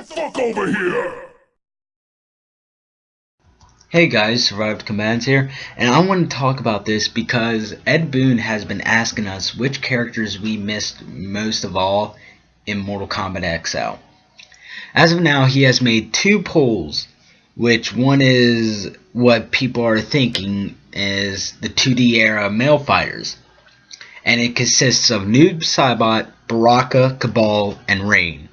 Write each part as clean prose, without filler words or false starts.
fuck over here! Hey guys, Survived Commands here, and I want to talk about this because Ed Boon has been asking us which characters we missed most of all in Mortal Kombat XL. As of now, he has made 2 polls, which one is what people are thinking is the 2D era male fighters, and it consists of Noob Saibot, Baraka, Cabal, and Rain.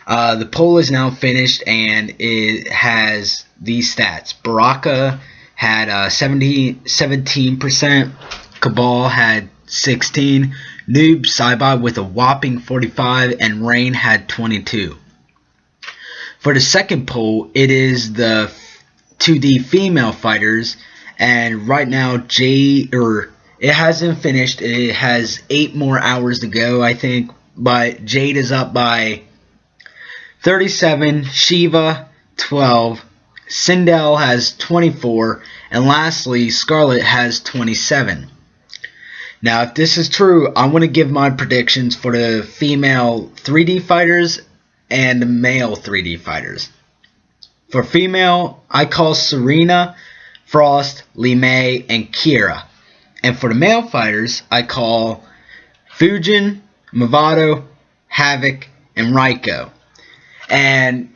The poll is now finished and it has these stats. Baraka had 17%, Cabal had 16%, Noob Saibot with a whopping 45%, and Rain had 22%. For the second poll, it is the 2D female fighters, and right now it hasn't finished. It has 8 more hours to go, I think, but Jade is up by 37, Shiva 12, Sindel has 24, and lastly Scarlet has 27. Now if this is true, I want to give my predictions for the female 3D fighters and the male 3D fighters. For female, I call Serena, Frost, Li Mei, and Kira. And for the male fighters, I call Fujin, Movado, Havoc, and Raiko. And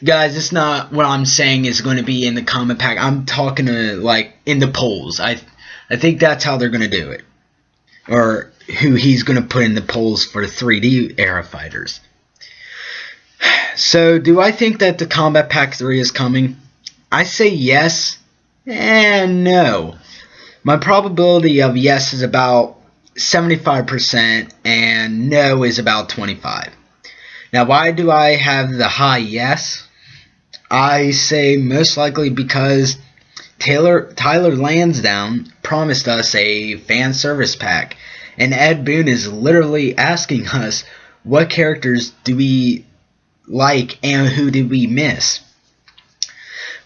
guys, it's not what I'm saying is going to be in the comment pack. I'm talking to like in the polls. I think that's how they're going to do it, or who he's going to put in the polls for the 3D era fighters. So, do I think that the Kombat Pack 3 is coming? I say yes and no. My probability of yes is about 75% and no is about 25%. Now, why do I have the high yes? I say most likely because Tyler Lansdowne promised us a fan service pack, and Ed Boon is literally asking us what characters do we like and who did we miss.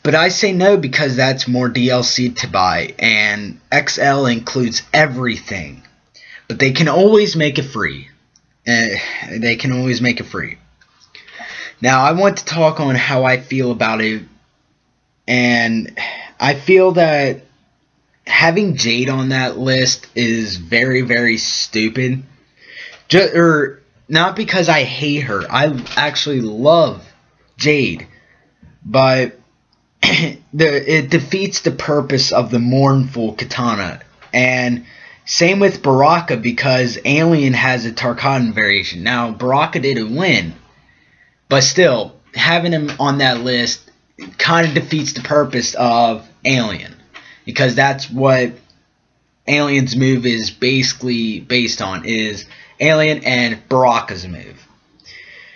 But I say no because that's more DLC to buy, and XL includes everything. But they can always make it free. They can always make it free. Now I want to talk on how I feel about it, and I feel that having Jade on that list is very, very stupid. Not because I hate her. I actually love Jade, but it defeats the purpose of the mournful katana. And same with Baraka, because Alien has a Tarkatan variation. Now, Baraka didn't win, but still, having him on that list kind of defeats the purpose of Alien, because that's what Alien's move is basically based on, is Alien and Baraka's move.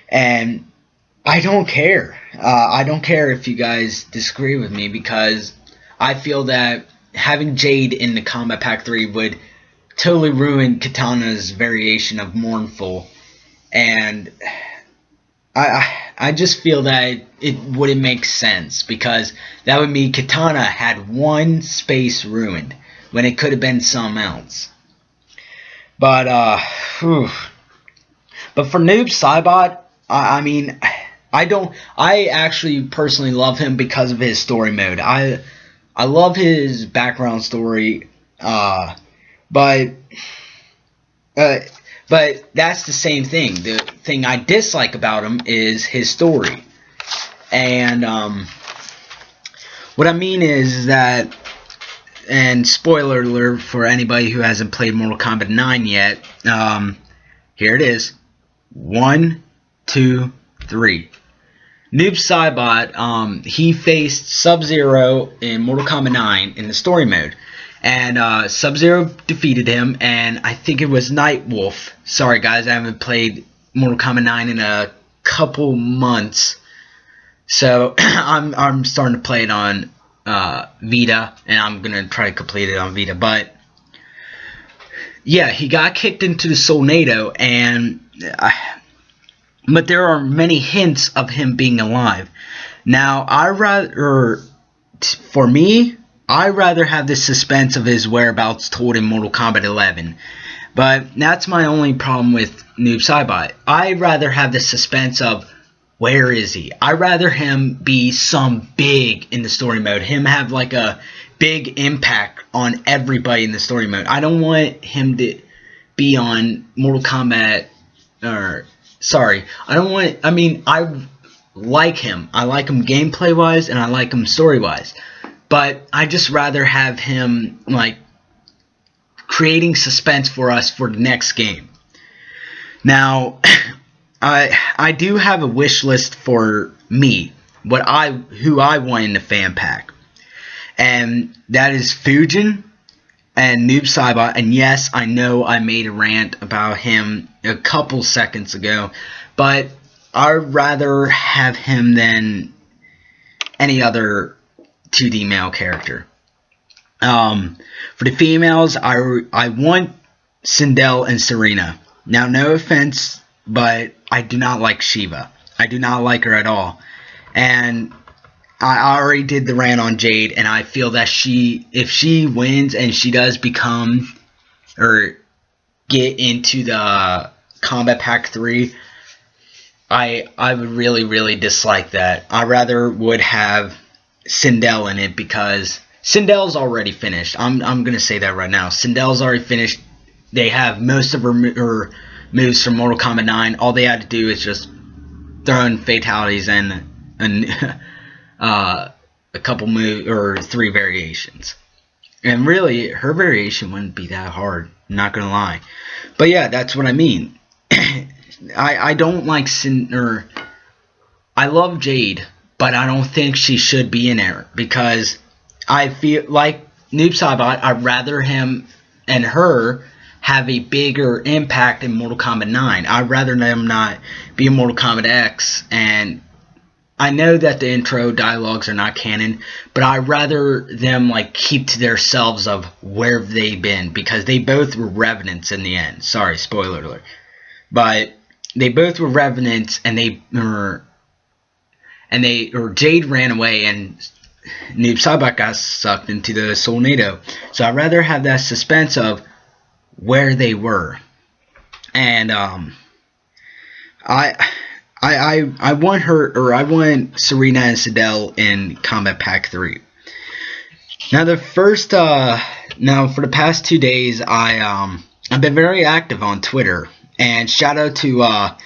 And I don't care. I don't care if you guys disagree with me, because I feel that having Jade in the Kombat Pack 3 would totally ruin Katana's variation of mournful, and I just feel that it wouldn't make sense, because that would mean Katana had one space ruined when it could have been something else. But but for Noob Saibot, I mean, I actually personally love him because of his story mode. I love his background story, but that's the same thing. The thing I dislike about him is his story. And what I mean is that, and spoiler alert for anybody who hasn't played Mortal Kombat 9 yet, here it is. 1, 2, 3. Noob Saibot, he faced Sub-Zero in Mortal Kombat 9 in the story mode. And Sub-Zero defeated him, and I think it was Nightwolf. Sorry guys, I haven't played Mortal Kombat 9 in a couple months. So I'm starting to play it on Vita, and I'm gonna try to complete it on Vita. But yeah, he got kicked into the Soulnado, and but there are many hints of him being alive. Now, for me, I'd rather have the suspense of his whereabouts told in Mortal Kombat 11. But that's my only problem with Noob Saibot. I'd rather have the suspense of where is he? I'd rather him be some big in the story mode. Him have like a big impact on everybody in the story mode. I don't want him to be on Mortal Kombat, or sorry, I don't want, I mean, I like him. I like him gameplay wise and I like him story wise. But I just rather have him like creating suspense for us for the next game. Now, I do have a wish list for me, who I want in the fan pack, and that is Fujin and Noob Saibot. And yes, I know I made a rant about him a couple seconds ago, but I'd rather have him than any other 2D male character. For the females, I want Sindel and Serena. Now, no offense, but I do not like Shiva. I do not like her at all. And I already did the rant on Jade, and I feel that if she wins and she does become, or get into the Kombat Pack 3, I would really, really dislike that. I rather would have Sindel in it, because Sindel's already finished. I'm going to say that right now. Sindel's already finished. They have most of her moves from Mortal Kombat 9. All they had to do is just throw in fatalities and a couple moves, or 3 variations. And really, her variation wouldn't be that hard, not gonna lie. But yeah, that's what I mean. I don't like I love Jade, but I don't think she should be in there, because I feel like Noob Saibot, I'd rather him and her have a bigger impact in Mortal Kombat 9. I'd rather them not be in Mortal Kombat X, and I know that the intro dialogues are not canon, but I'd rather them like keep to themselves of where they've been, because they both were Revenants in the end. Sorry, spoiler alert. But they both were Revenants, and Jade ran away, and Noob Saibot got sucked into the Soulnado. So I'd rather have that suspense of where they were. And I want I want Serena and Sindel in Kombat Pack 3. Now for the past 2 days, I've been very active on Twitter, and shout out to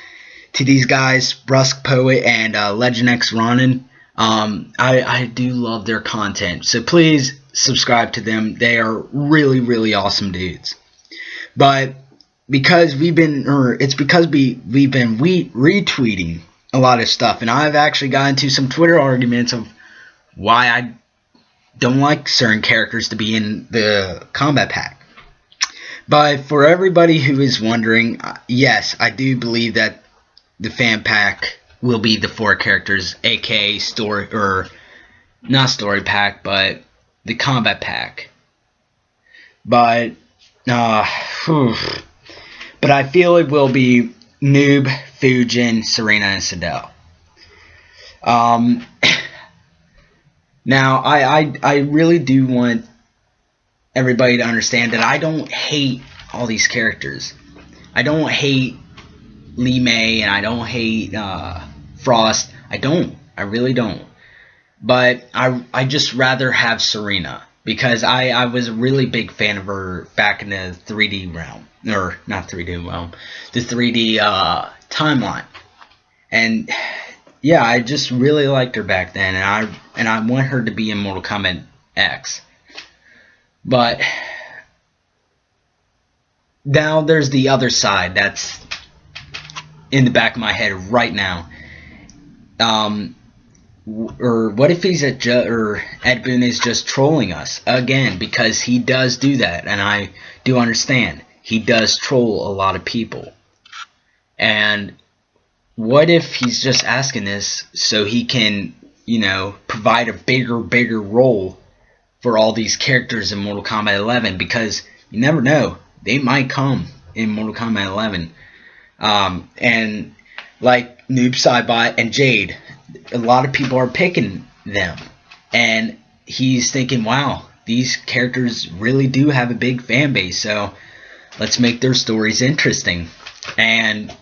these guys, Brusque Poet and Legend X Ronin. I do love their content, so please subscribe to them. They are really, really awesome dudes. But because we've been retweeting a lot of stuff, and I've actually got into some Twitter arguments of why I don't like certain characters to be in the Kombat Pack. But for everybody who is wondering, yes, I do believe that the fan pack will be the 4 characters, aka story, or not story pack, but the Kombat Pack. But but I feel it will be Noob, Fujin, Serena, and Sindel. Now, I really do want everybody to understand that I don't hate all these characters. I don't hate Li Mei, and I don't hate Frost. I really don't. But I just rather have Serena, because I was a really big fan of her back in the 3D realm. Or, not 3D realm. The 3D timeline. And, yeah, I just really liked her back then. And I want her to be in Mortal Kombat X. But, now there's the other side that's in the back of my head right now. Or what if he's Ed Boon is just trolling us again, because he does do that, and I do understand he does troll a lot of people. And what if he's just asking this so he can, provide a bigger role for all these characters in Mortal Kombat 11, because you never know, they might come in Mortal Kombat 11. And like Noob Saibot and Jade, a lot of people are picking them, and he's thinking, wow, these characters really do have a big fan base, so let's make their stories interesting. And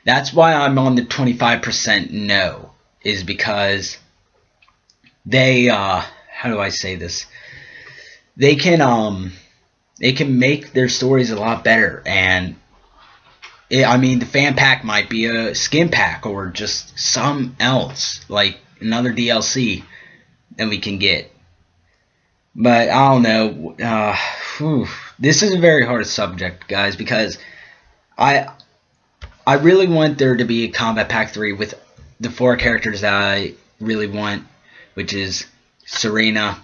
That's why I'm on the 25% no, is because they how do I say this? They can make their stories a lot better, and I mean, the fan pack might be a skin pack or just some else, like another DLC that we can get. But I don't know. This is a very hard subject, guys, because I really want there to be a Kombat Pack 3 with the 4 characters that I really want, which is Serena,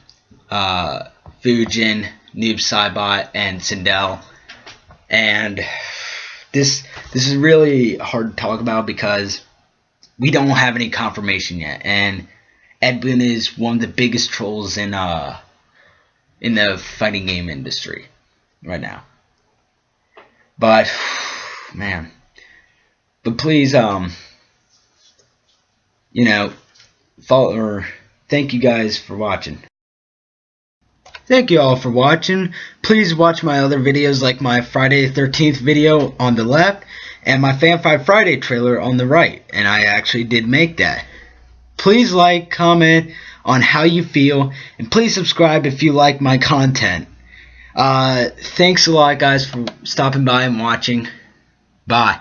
Fujin, Noob Saibot, and Sindel. And this is really hard to talk about because we don't have any confirmation yet, and Edwin is one of the biggest trolls in the fighting game industry right now. But man, but please you know, follow or thank you guys for watching. Thank you all for watching. Please watch my other videos like my Friday the 13th video on the left and my FanFi Friday trailer on the right. And I actually did make that. Please like, comment on how you feel, and please subscribe if you like my content. Thanks a lot, guys, for stopping by and watching. Bye.